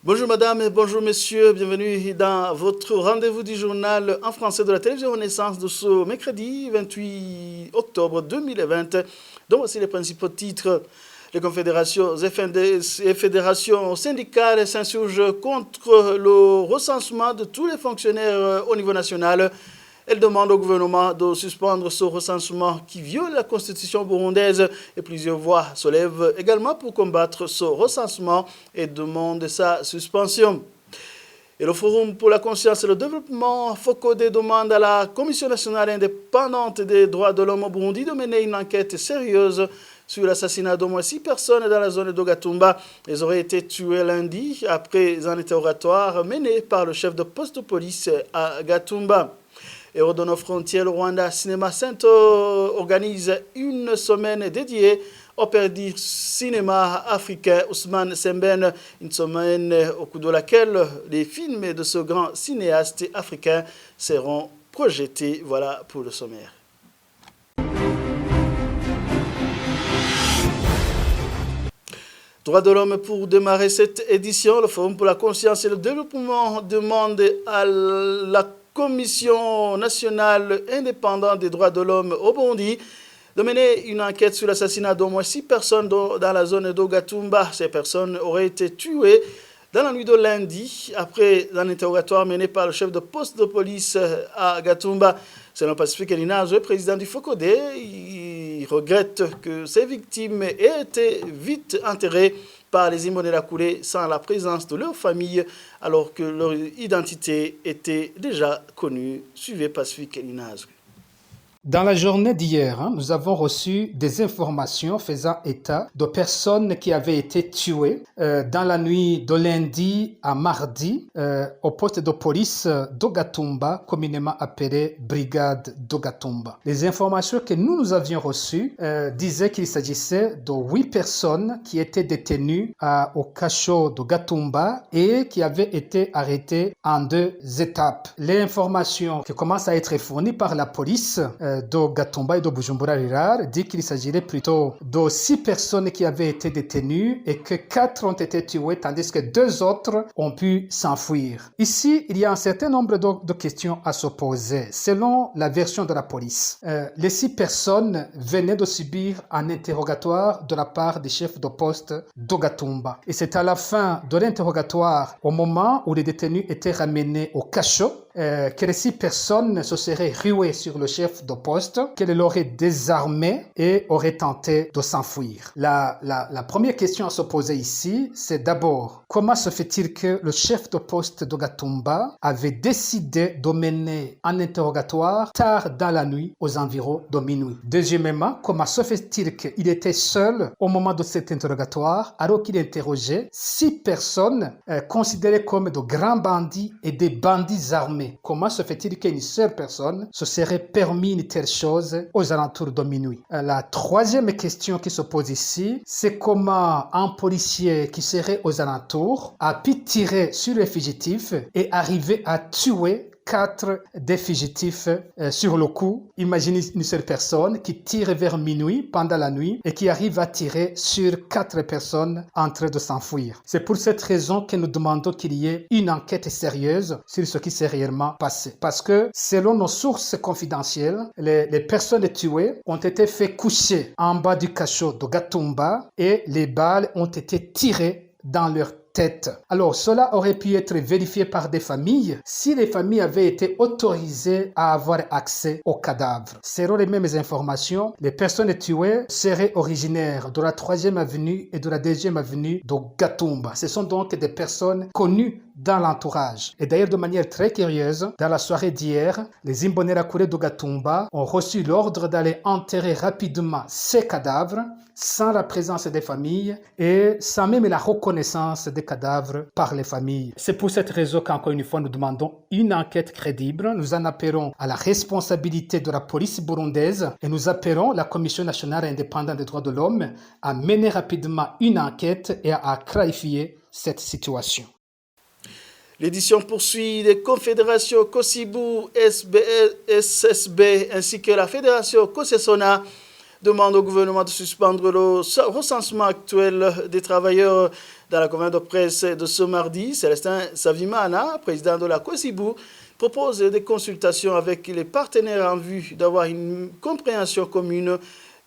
Bonjour madame et bonjour messieurs, bienvenue dans votre rendez-vous du journal en français de la télévision Renaissance de ce mercredi 28 octobre 2020. Donc voici les principaux titres. Les confédérations et fédérations syndicales s'insurgent contre le recensement de tous les fonctionnaires au niveau national. Elle demande au gouvernement de suspendre ce recensement qui viole la constitution burundaise et plusieurs voix se lèvent également pour combattre ce recensement et demandent sa suspension. Et le Forum pour la conscience et le développement FOCODE demande à la Commission nationale indépendante des droits de l'homme au Burundi de mener une enquête sérieuse sur l'assassinat d'au moins 6 personnes dans la zone de Gatumba. Elles auraient été tuées lundi après un interrogatoire mené par le chef de poste de police à Gatumba. Et au nos frontières, le Rwanda Cinéma Center organise une semaine dédiée au père du cinéma africain Ousmane Sembène, une semaine au cours de laquelle les films de ce grand cinéaste africain seront projetés. Voilà pour le sommaire. Droits de l'homme pour démarrer cette édition. Le Forum pour la conscience et le développement demande à la Commission nationale indépendante des droits de l'homme au Burundi de mener une enquête sur l'assassinat d'au moins 6 personnes dans la zone de Gatumba. Ces personnes auraient été tuées dans la nuit de lundi après un interrogatoire mené par le chef de poste de police à Gatumba. Selon Pacifique Elinazwe, président du FOCODE, il regrette que ces victimes aient été vite enterrées par les Imbonerakure sans la présence de leur famille, alors que leur identité était déjà connue. Suivez Pacifique Elinazwe. Dans la journée d'hier, nous avons reçu des informations faisant état de personnes qui avaient été tuées dans la nuit de lundi à mardi au poste de police d'Ogatumba, communément appelé Brigade d'Ogatumba. Les informations que nous avions reçues disaient qu'il s'agissait de 8 personnes qui étaient détenues au cachot d'Ogatumba et qui avaient été arrêtées en 2 étapes. L'information qui commence à être fournie par la police de Gatumba et de Bujumbura Rirare dit qu'il s'agirait plutôt de 6 personnes qui avaient été détenues et que 4 ont été tuées tandis que 2 autres ont pu s'enfuir. Ici, il y a un certain nombre de questions à se poser. Selon la version de la police, les 6 personnes venaient de subir un interrogatoire de la part des chefs de poste d'Ogatumba. Et c'est à la fin de l'interrogatoire, au moment où les détenus étaient ramenés au cachot, que les 6 personnes se seraient ruées sur le chef de poste, qu'elle l'aurait désarmé et aurait tenté de s'enfuir. La première question à se poser ici, c'est d'abord, comment se fait-il que le chef de poste de Gatumba avait décidé de mener un interrogatoire tard dans la nuit, aux environs de minuit? Deuxièmement, comment se fait-il qu'il était seul au moment de cet interrogatoire alors qu'il interrogeait 6 personnes considérées comme de grands bandits et des bandits armés? Comment se fait-il qu'une seule personne se serait permis une telle chose aux alentours de minuit? La troisième question qui se pose ici, c'est comment un policier qui serait aux alentours a pu tirer sur les fugitifs et arriver à tuer 4 des fugitifs sur le coup. Imaginez une seule personne qui tire vers minuit pendant la nuit et qui arrive à tirer sur 4 personnes en train de s'enfuir. C'est pour cette raison que nous demandons qu'il y ait une enquête sérieuse sur ce qui s'est réellement passé. Parce que selon nos sources confidentielles, les personnes tuées ont été fait coucher en bas du cachot de Gatumba et les balles ont été tirées dans leur tête. Alors, cela aurait pu être vérifié par des familles si les familles avaient été autorisées à avoir accès aux cadavres. Selon les mêmes informations, les personnes tuées seraient originaires de la 3e avenue et de la 2e avenue de Gatumba. Ce sont donc des personnes connues dans l'entourage. Et d'ailleurs, de manière très curieuse, dans la soirée d'hier, les Imbonerakure de Gatumba ont reçu l'ordre d'aller enterrer rapidement ces cadavres sans la présence des familles et sans même la reconnaissance des cadavres par les familles. C'est pour cette raison qu'encore une fois, nous demandons une enquête crédible. Nous en appelons à la responsabilité de la police burundaise et nous appelons la Commission nationale indépendante des droits de l'homme à mener rapidement une enquête et à clarifier cette situation. L'édition poursuit les confédérations Kosibu, SSB ainsi que la fédération Kosesona demande au gouvernement de suspendre le recensement actuel des travailleurs dans la conférence de presse de ce mardi. Célestin Savimana, président de la COSIBU, propose des consultations avec les partenaires en vue d'avoir une compréhension commune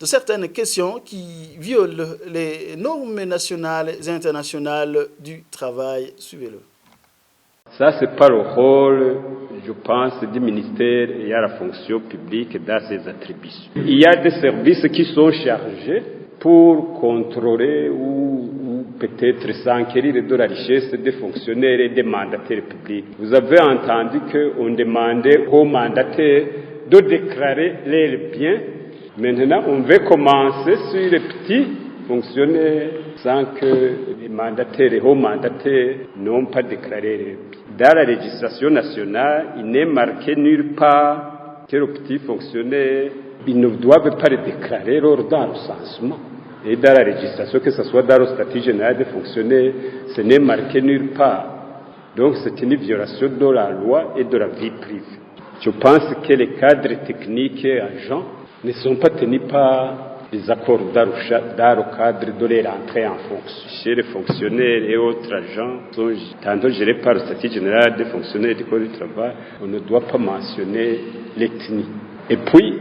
de certaines questions qui violent les normes nationales et internationales du travail. Suivez-le. Ça, c'est pas le rôle, je pense, du ministère et à la fonction publique dans ses attributions. Il y a des services qui sont chargés pour contrôler ou peut-être s'enquérir de la richesse des fonctionnaires et des mandataires publics. Vous avez entendu qu'on demandait aux mandataires de déclarer leurs biens. Maintenant, on veut commencer sur les petits fonctionnaires sans que les mandataires et hauts mandataires n'ont pas déclaré leurs biens. Dans la législation nationale, il n'est marqué nulle part que les petits fonctionnaires, ils ne doivent pas le déclarer lors d'un recensement. Et dans la législation, que ce soit dans le statut général des fonctionnaires, ce n'est marqué nulle part. Donc c'est une violation de la loi et de la vie privée. Je pense que les cadres techniques et agents ne sont pas tenus par les accords dans le cadre de leur entrée en fonction. Chez les fonctionnaires et autres agents, tantôt gérés par le statut général des fonctionnaires du Code du travail, on ne doit pas mentionner l'ethnie. Et puis,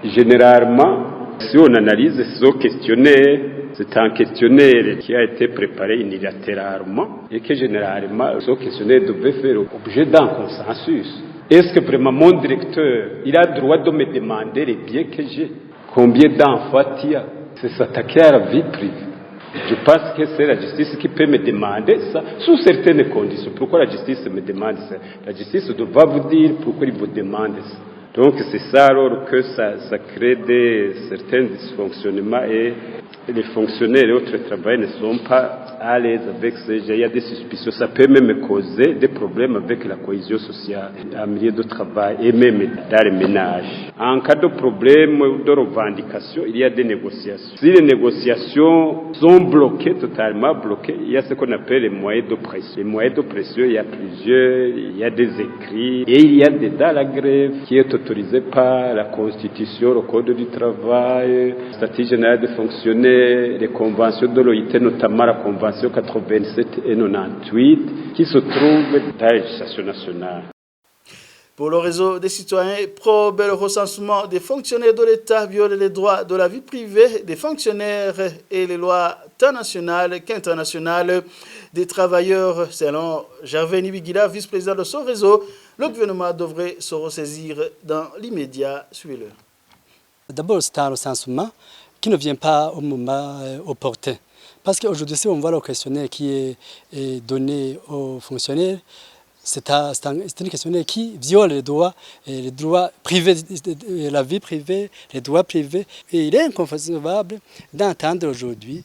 généralement, si on analyse ce questionnaire, c'est un questionnaire qui a été préparé unilatéralement et que généralement, ce questionnaire devait faire l'objet d'un consensus. Est-ce que vraiment mon directeur, il a le droit de me demander les biens que j'ai? Combien d'enfants il y a? C'est s'attaquer à la vie privée. Je pense que c'est la justice qui peut me demander ça, sous certaines conditions. Pourquoi la justice me demande ça? La justice doit vous dire pourquoi il vous demande ça. Donc c'est ça alors que ça crée certains dysfonctionnements et les fonctionnaires et autres travailleurs ne sont pas à l'aise avec ce genre. Il y a des suspicions. Ça peut même causer des problèmes avec la cohésion sociale, en milieu de travail et même dans les ménages. En cas de problème de revendication, il y a des négociations. Si les négociations sont bloquées, totalement bloquées, il y a ce qu'on appelle les moyens de pression. Les moyens de pression, il y a plusieurs, il y a des écrits et il y a dedans la grève qui est autorisée par la Constitution, le Code du travail, le statut général des fonctionnaires, les conventions de l'OIT, notamment la convention 87 et 98, qui se trouvent dans la législation nationale. Pour le réseau des citoyens, probe le recensement des fonctionnaires de l'État viole les droits de la vie privée des fonctionnaires et les lois tant nationales qu'internationales des travailleurs. Selon Gervais Nibigila, vice-président de ce réseau, le gouvernement devrait se ressaisir dans l'immédiat. Suivez-le. D'abord, c'est un recensement qui ne vient pas au moment opportun. Parce qu'aujourd'hui, si on voit le questionnaire qui est donné aux fonctionnaires, c'est un questionnaire qui viole les droits privés, la vie privée, les droits privés. Et il est inconcevable d'entendre aujourd'hui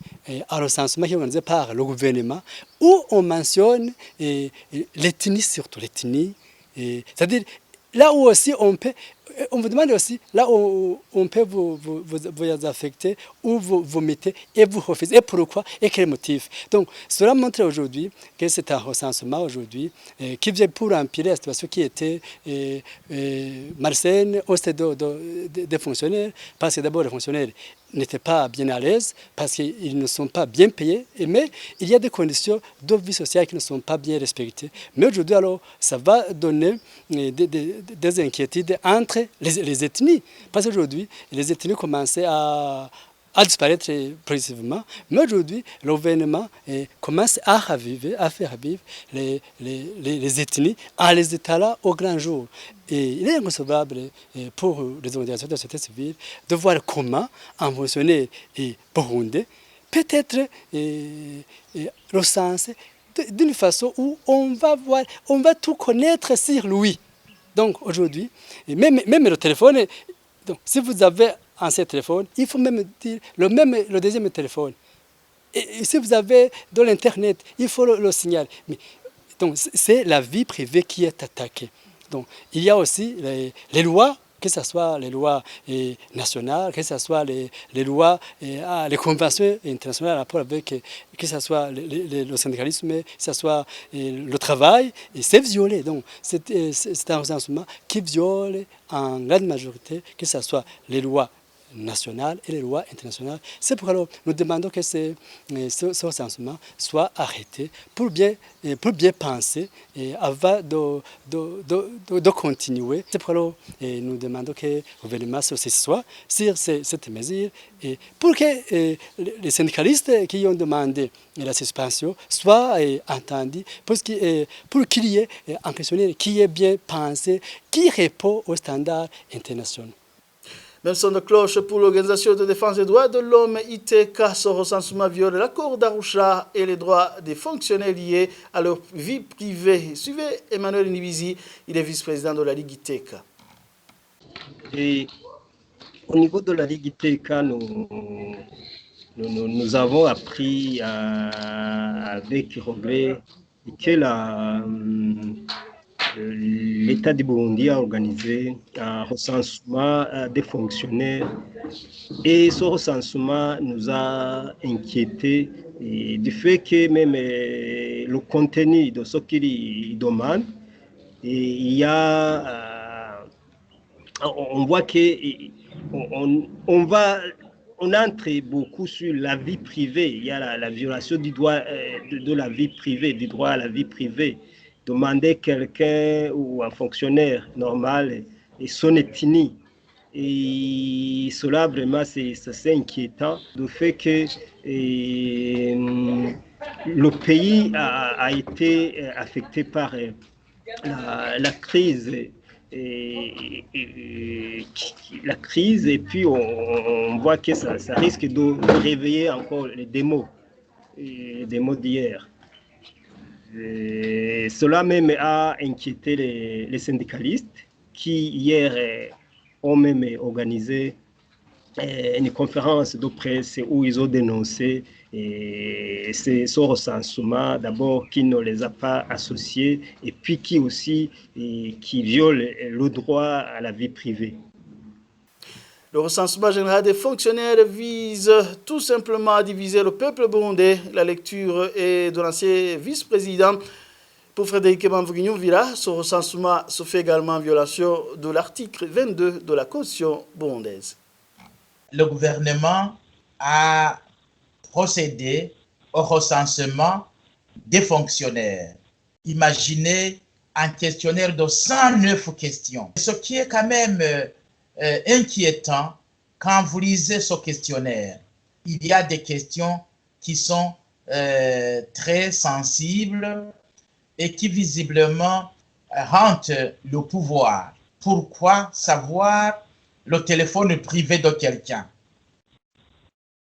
un recensement qui est organisé par le gouvernement où on mentionne l'ethnie, surtout l'ethnie. C'est-à-dire, là où aussi on vous demande aussi, là où on peut vous affecter, où vous mettez et vous refusez, et pourquoi, et quel motif. Donc, cela montre aujourd'hui que c'est un recensement aujourd'hui qui vient pour empirer la situation qui était malsaine au stade des fonctionnaires, parce que d'abord les fonctionnaires n'étaient pas bien à l'aise, parce qu'ils ne sont pas bien payés, mais il y a des conditions de vie sociale qui ne sont pas bien respectées. Mais aujourd'hui, alors, ça va donner des inquiétudes entre les ethnies. Parce qu'aujourd'hui, les ethnies commençaient à disparaître progressivement. Mais aujourd'hui, le gouvernement commence à faire vivre les ethnies en les étalant au grand jour. Et il est inconcevable pour les organisations de la société civile de voir comment un fonctionnaire burundais peut être recensé d'une façon où on va tout connaître sur lui. Donc aujourd'hui, même le téléphone, donc, si vous avez un seul téléphone, il faut même dire le deuxième téléphone. Et si vous avez de l'Internet, il faut le signaler. Donc c'est la vie privée qui est attaquée. Donc il y a aussi les lois, que ce soit les lois nationales, que ce soit les lois, les conventions internationales en rapport avec, que ce soit le syndicalisme, que ce soit le travail, et c'est violé. Donc c'est un recensement qui viole en grande majorité, que ce soit les lois nationales et les lois internationales. C'est pourquoi nous demandons que ce recensement soit arrêté pour bien penser et avant de continuer. C'est pourquoi nous demandons que le gouvernement se soit sur cette mesure et pour que les syndicalistes qui ont demandé la suspension soient entendus pour qu'il y ait un questionnaire qui est bien pensé, qui répond aux standards internationaux. Même son de cloche pour l'Organisation de défense des droits de l'homme ITK. Ce recensement viole l'accord d'Arusha et les droits des fonctionnaires liés à leur vie privée. Suivez Emmanuel Nibizi, il est vice-président de la Ligue ITK. Et au niveau de la Ligue ITK, nous avons appris avec regret que l'État du Burundi a organisé un recensement des fonctionnaires et ce recensement nous a inquiétés du fait que même le contenu de ce qu'il demande, il y a, on voit on entre beaucoup sur la vie privée. Il y a la violation du droit de la vie privée, du droit à la vie privée. Demander quelqu'un ou un fonctionnaire normal et son ethnie. Et cela, vraiment, c'est inquiétant. Le fait que le pays a été affecté par la crise. La crise, et puis on voit que ça risque de réveiller encore les démos d'hier. Cela même a inquiété les syndicalistes qui hier ont même organisé une conférence de presse où ils ont dénoncé ce recensement, d'abord qui ne les a pas associés et puis qui aussi qui viole le droit à la vie privée. Le recensement général des fonctionnaires vise tout simplement à diviser le peuple burundais. La lecture est de l'ancien vice-président. Pour Frédéric Villa, ce recensement se fait également en violation de l'article 22 de la Constitution burundaise. Le gouvernement a procédé au recensement des fonctionnaires. Imaginez un questionnaire de 109 questions. Ce qui est quand même inquiétant quand vous lisez ce questionnaire. Il y a des questions qui sont très sensibles et qui visiblement hantent le pouvoir. Pourquoi savoir le téléphone privé de quelqu'un,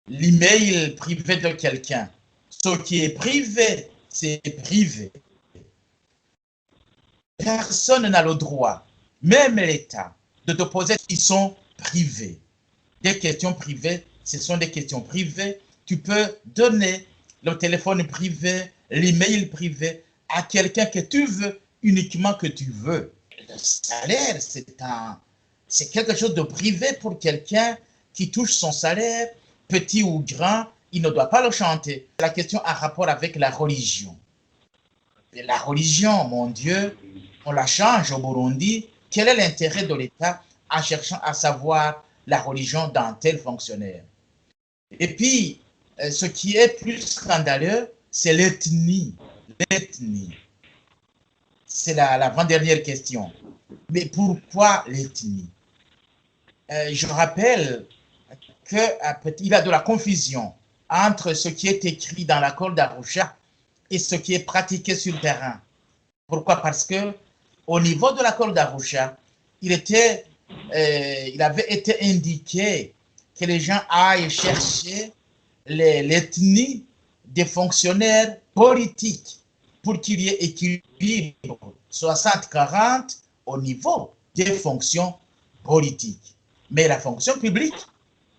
l'email privé de quelqu'un? Ce qui est privé, c'est privé. Personne n'a le droit, même l'État, de te poser des questions privées. Des questions privées, ce sont des questions privées. Tu peux donner le téléphone privé, l'email privé à quelqu'un que tu veux, uniquement que tu veux. Le salaire, c'est quelque chose de privé pour quelqu'un qui touche son salaire, petit ou grand, il ne doit pas le chanter. La question a rapport avec la religion. Et la religion, mon Dieu, on la change au Burundi. Quel est l'intérêt de l'État en cherchant à savoir la religion d'un tel fonctionnaire? Et puis, ce qui est plus scandaleux, c'est l'ethnie. L'ethnie. C'est l'avant-dernière question. Mais pourquoi l'ethnie? Je rappelle qu'il y a de la confusion entre ce qui est écrit dans l'accord d'Arusha et ce qui est pratiqué sur le terrain. Pourquoi? Parce que au niveau de l'accord d'Arusha, il avait été indiqué que les gens aillent chercher l'ethnie des fonctionnaires politiques pour qu'il y ait équilibre 60-40 au niveau des fonctions politiques. Mais la fonction publique,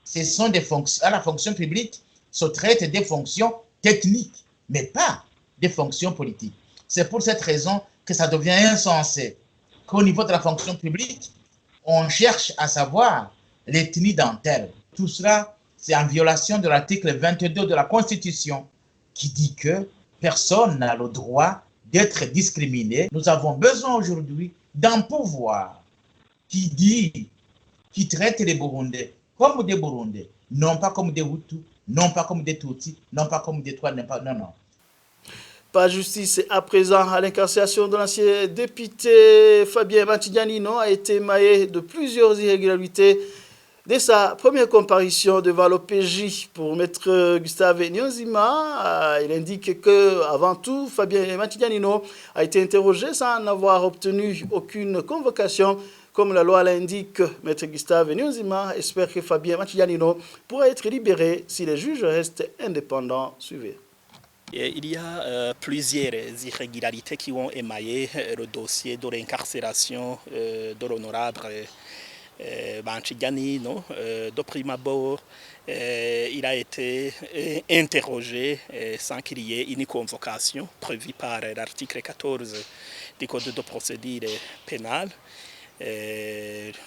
ce sont des fonctions, la fonction publique se traite des fonctions techniques, mais pas des fonctions politiques. C'est pour cette raison que ça devient insensé qu'au niveau de la fonction publique, on cherche à savoir l'ethnie d'un tel. Tout cela, c'est en violation de l'article 22 de la Constitution qui dit que personne n'a le droit d'être discriminé. Nous avons besoin aujourd'hui d'un pouvoir qui traite les Burundais comme des Burundais, non pas comme des Hutus, non pas comme des Tutsis, non pas comme des Trois, non. Pas justice à présent à l'incarcération de l'ancien député Fabien Matidjanino a été émaillé de plusieurs irrégularités. Dès sa première comparution devant l'OPJ pour maître Gustave Nyonzima, il indique que, avant tout, Fabien Matidjanino a été interrogé sans avoir obtenu aucune convocation. Comme la loi l'indique, maître Gustave Nyonzima espère que Fabien Matidjanino pourra être libéré si les juges restent indépendants. Suivez. Il y a plusieurs irrégularités qui ont émaillé le dossier de l'incarcération de l'honorable Matidjanino. De prime abord, il a été interrogé sans qu'il y ait une convocation prévue par l'article 14 du Code de procédure pénale.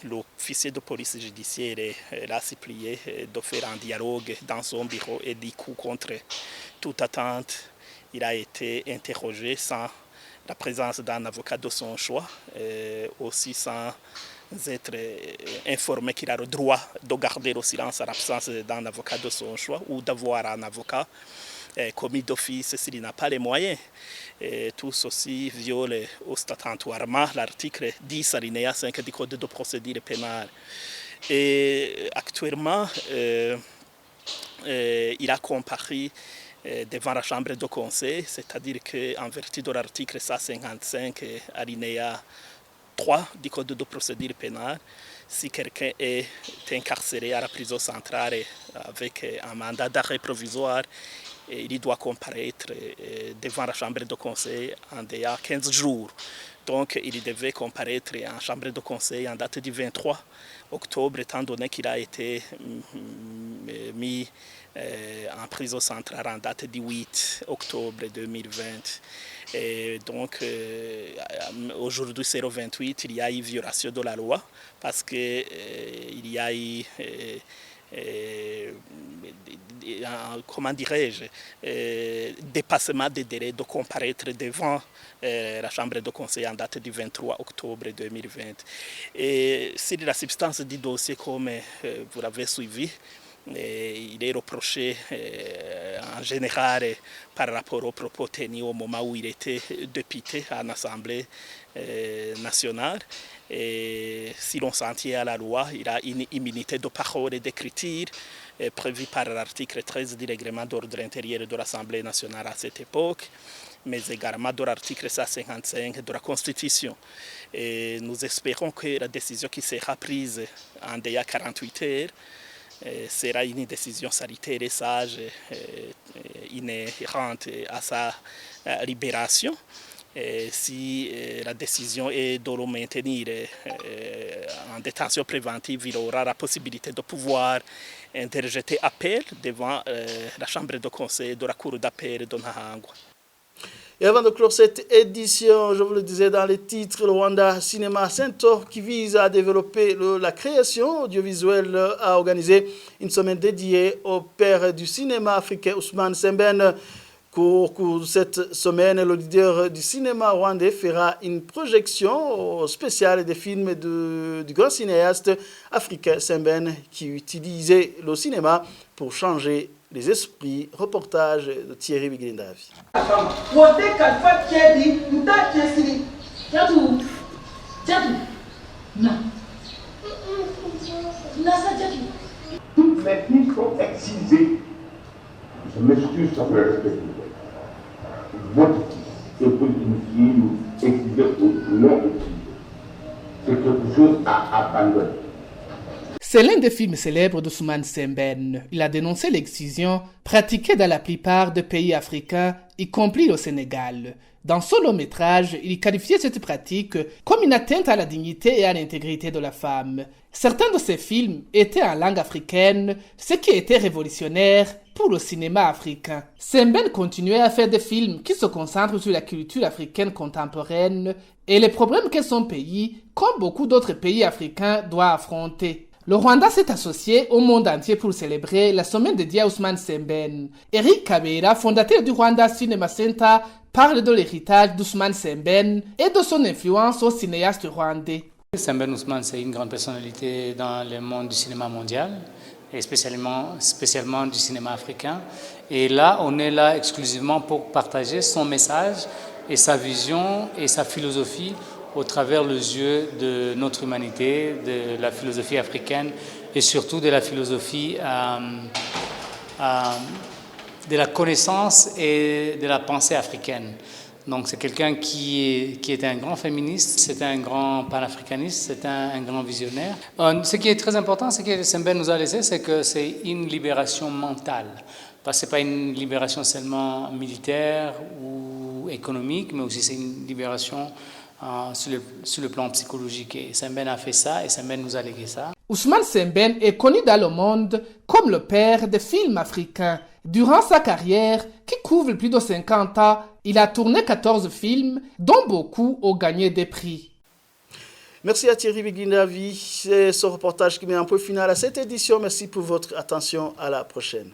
L'officier de police judiciaire l'a supplié de faire un dialogue dans son bureau et du coup, contre toute attente, il a été interrogé sans la présence d'un avocat de son choix, aussi sans être informé qu'il a le droit de garder le silence à l'absence d'un avocat de son choix ou d'avoir un avocat commis d'office s'il n'a pas les moyens. Tout ceci viole ostentatoirement l'article 10 alinéa 5 du Code de procédure pénale. Et actuellement, il a comparu devant la chambre de conseil, c'est-à-dire qu'en vertu de l'article 155 alinéa 3 du Code de procédure pénale, si quelqu'un est incarcéré à la prison centrale avec un mandat d'arrêt provisoire, il doit comparaître devant la chambre de conseil en délai 15 jours. Donc il devait comparaître en chambre de conseil en date du 23 octobre, étant donné qu'il a été mis en prison centrale en date du 8 octobre 2020. Et donc aujourd'hui, c'est le 28, il y a eu violation de la loi parce qu'il y a eu comment dirais-je, dépassement des délais de comparaître devant la chambre de conseil en date du 23 octobre 2020. Et sur la substance du dossier, comme vous l'avez suivi, il est reproché en général par rapport aux propos tenus au moment où il était député à l'Assemblée nationale. Et si l'on s'en tient à la loi, il a une immunité de parole et d'écriture prévue par l'article 13 du règlement d'ordre intérieur de l'Assemblée nationale à cette époque, mais également de l'article 155 de la Constitution. Et nous espérons que la décision qui sera prise en délai 48 heures sera une décision sanitaire et sage, inhérente à sa libération. Si la décision est de le maintenir en détention préventive, il aura la possibilité de pouvoir interjeter appel devant la chambre de conseil de la cour d'appel de Nahangwa. Et avant de clore cette édition, je vous le disais dans les titres, le Rwanda Cinéma Center, qui vise à développer la création audiovisuelle, a organisé une semaine dédiée au père du cinéma africain Ousmane Sembène. Au cours de cette semaine, le leader du cinéma rwandais fera une projection spéciale des films du grand cinéaste africain Sembène qui utilisait le cinéma pour changer les esprits. Reportage de Thierry Biglindavi. Toutes les filles sont excisées. Je m'excuse sur le respect. Votre fils est pour une fille excisée ou non excisée. C'est quelque chose à abandonner. C'est l'un des films célèbres d'Ousmane Sembène. Il a dénoncé l'excision pratiquée dans la plupart des pays africains, y compris le Sénégal. Dans son long métrage, il qualifiait cette pratique comme une atteinte à la dignité et à l'intégrité de la femme. Certains de ces films étaient en langue africaine, ce qui était révolutionnaire pour le cinéma africain. Sembène continuait à faire des films qui se concentrent sur la culture africaine contemporaine et les problèmes que son pays, comme beaucoup d'autres pays africains, doit affronter. Le Rwanda s'est associé au monde entier pour célébrer la semaine dédiée à Ousmane Sembène. Eric Kabera, fondateur du Rwanda Cinema Center, parle de l'héritage d'Ousmane Sembène et de son influence au cinéaste rwandais. Semben Ousmane, c'est une grande personnalité dans le monde du cinéma mondial, et spécialement du cinéma africain. Et là, on est là exclusivement pour partager son message et sa vision et sa philosophie au travers les yeux de notre humanité, de la philosophie africaine et surtout de la philosophie de la connaissance et de la pensée africaine. Donc c'est quelqu'un qui est un grand féministe, c'est un grand panafricaniste, c'est un grand visionnaire. Ce qui est très important, c'est que Semben nous a laissé, c'est que c'est une libération mentale. Parce que ce n'est pas une libération seulement militaire ou économique, mais aussi c'est une libération sur le plan psychologique. Et Semben a fait ça et Semben nous a légué ça. Ousmane Semben est connu dans le monde comme le père des films africains. Durant sa carrière, qui couvre plus de 50 ans, il a tourné 14 films, dont beaucoup ont gagné des prix. Merci à Thierry Beguindavi. C'est ce reportage qui met un point final à cette édition. Merci pour votre attention. À la prochaine.